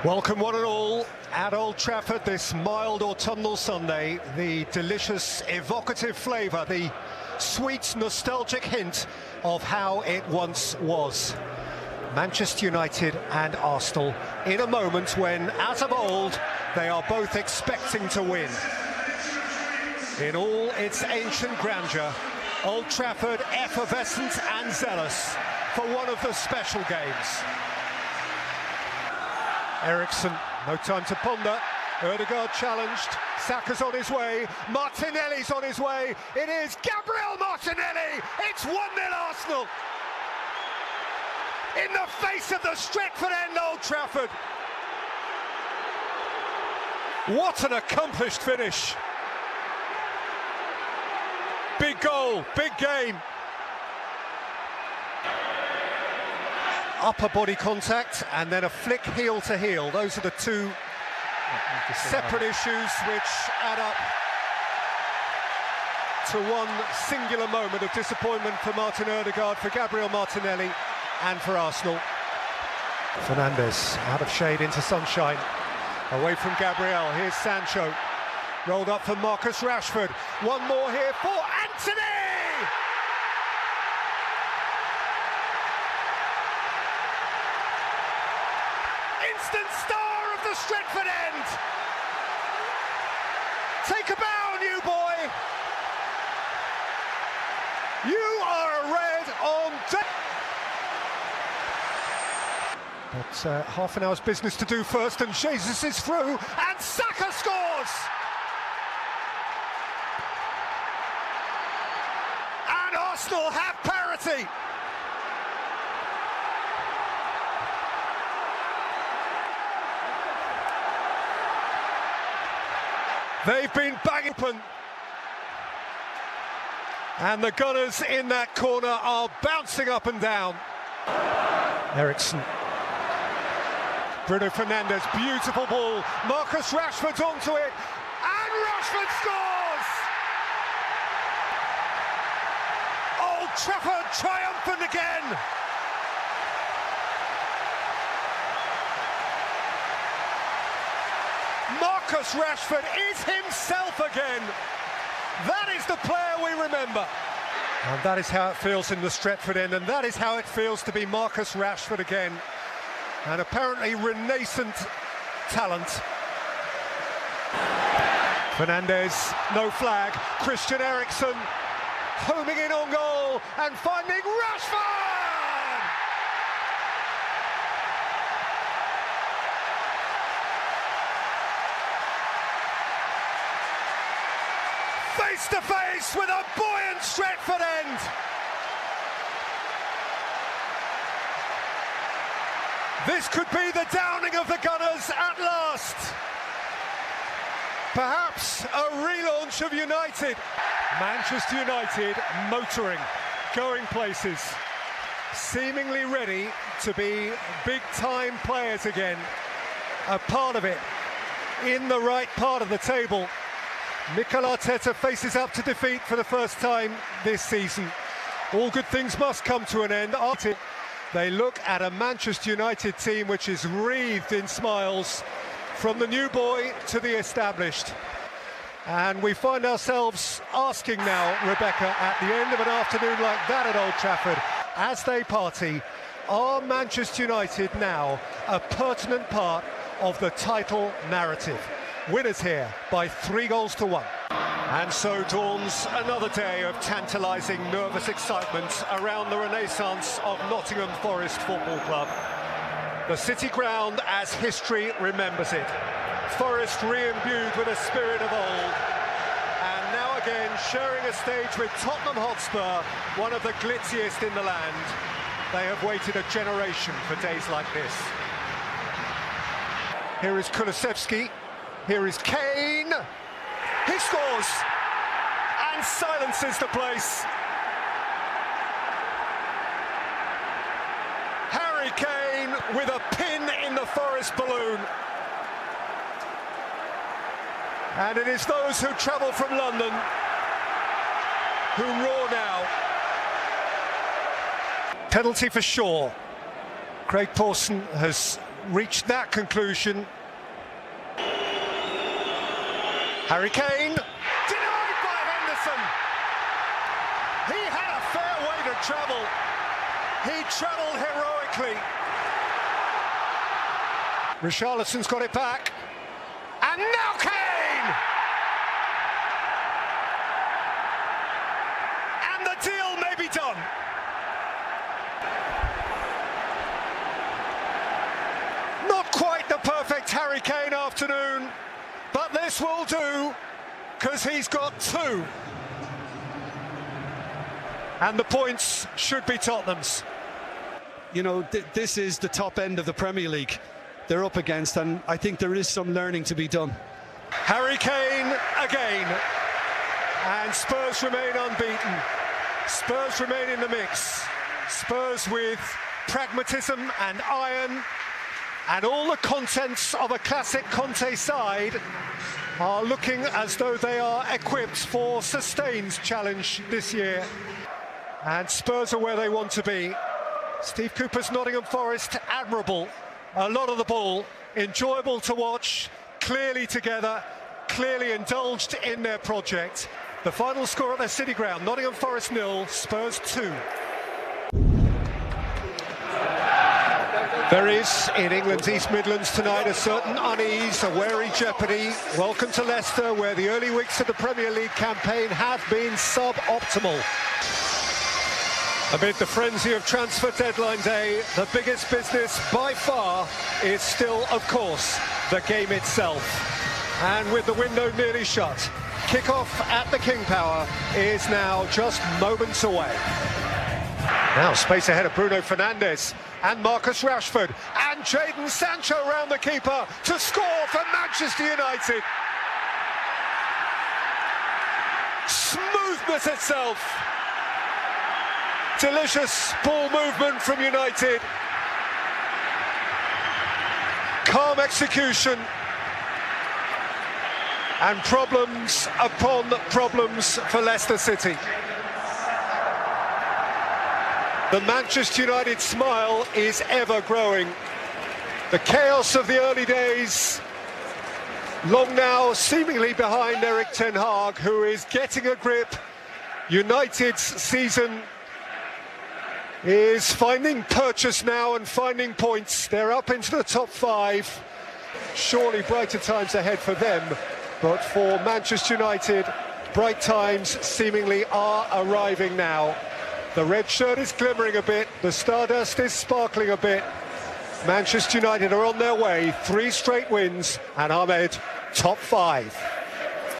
Welcome one and all at Old Trafford this mild autumnal Sunday. The delicious, evocative flavour, the sweet, nostalgic hint of how it once was. Manchester United and Arsenal in a moment when, as of old, they are both expecting to win. In all its ancient grandeur, Old Trafford effervescent and zealous for one of the special games. Eriksen, no time to ponder. Ødegaard challenged. Saka's on his way. Martinelli's on his way. It is Gabriel Martinelli. It's 1-0 Arsenal. In the face of the Stretford end, Old Trafford. What an accomplished finish. Big goal, big game. Upper body contact and then a flick heel to heel. Those are the two separate issues which add up to one singular moment of disappointment for Martin Ødegaard, for Gabriel Martinelli and for Arsenal. Fernandes out of shade into sunshine, away from Gabriel. Here's Sancho, rolled up for Marcus Rashford. One more here for Anthony! Instant star of the Stretford end! Take a bow, new boy! You are a red on deck! But half an hour's business to do first, and Jesus is through, and Saka scores! And Arsenal have parity! They've been banging open. And the Gunners in that corner are bouncing up and down. Eriksen. Bruno Fernandes, beautiful ball. Marcus Rashford's onto it. And Rashford scores! Old Trafford triumphant again. Marcus Rashford is himself again. That is the player we remember. And that is how it feels in the Stretford end, and that is how it feels to be Marcus Rashford again. An apparently renascent talent. Fernandes, no flag. Christian Eriksen homing in on goal and finding Rashford! Face to face with a buoyant Stretford end. This could be the downing of the Gunners at last. Perhaps a relaunch of United. Manchester United motoring, going places, seemingly ready to be big-time players again. A part of it, in the right part of the table. Mikel Arteta faces up to defeat for the first time this season. All good things must come to an end. They look at a Manchester United team which is wreathed in smiles, from the new boy to the established. And we find ourselves asking now, Rebecca, at the end of an afternoon like that at Old Trafford, as they party, are Manchester United now a pertinent part of the title narrative? Winners here by 3-1. And so dawns another day of tantalising, nervous excitement around the renaissance of Nottingham Forest Football Club. The City ground as history remembers it. Forest re-imbued with a spirit of old. And now again sharing a stage with Tottenham Hotspur, one of the glitziest in the land. They have waited a generation for days like this. Here is Kulusevski. Here is Kane. He scores and silences the place. Harry Kane with a pin in the Forest balloon. And it is those who travel from London who roar now. Penalty for Shaw. Craig Pawson has reached that conclusion. Harry Kane, denied by Henderson. He had a fair way to travel. He travelled heroically. Richarlison's got it back. And now Kane! And the deal may be done. Not quite the perfect Harry Kane afternoon, but this will do, because he's got two. And the points should be Tottenham's. You know, this is the top end of the Premier League they're up against, and I think there is some learning to be done. Harry Kane again, and Spurs remain unbeaten. Spurs remain in the mix. Spurs with pragmatism and iron, and all the contents of a classic Conte side are looking as though they are equipped for sustained challenge this year. And Spurs are where they want to be. Steve Cooper's Nottingham Forest, admirable. A lot of the ball, enjoyable to watch, clearly together, clearly indulged in their project. The final score at their City ground, Nottingham Forest 0, Spurs 2. There is, in England's East Midlands tonight, a certain unease, a wary jeopardy. Welcome to Leicester, where the early weeks of the Premier League campaign have been suboptimal. Amid the frenzy of transfer deadline day, the biggest business by far is still, of course, the game itself. And with the window nearly shut, kickoff at the King Power is now just moments away. Now space ahead of Bruno Fernandes and Marcus Rashford, and Jadon Sancho round the keeper to score for Manchester United. Smoothness itself. Delicious ball movement from United. Calm execution. And problems upon problems for Leicester City. The Manchester United smile is ever growing. The chaos of the early days, long now seemingly behind Erik ten Hag, who is getting a grip. United's season is finding purchase now and finding points. They're up into the top 5. Surely brighter times ahead for them, but for Manchester United, bright times seemingly are arriving now. The red shirt is glimmering a bit, the stardust is sparkling a bit. Manchester United are on their way, 3 straight wins, and Ahmed, top 5.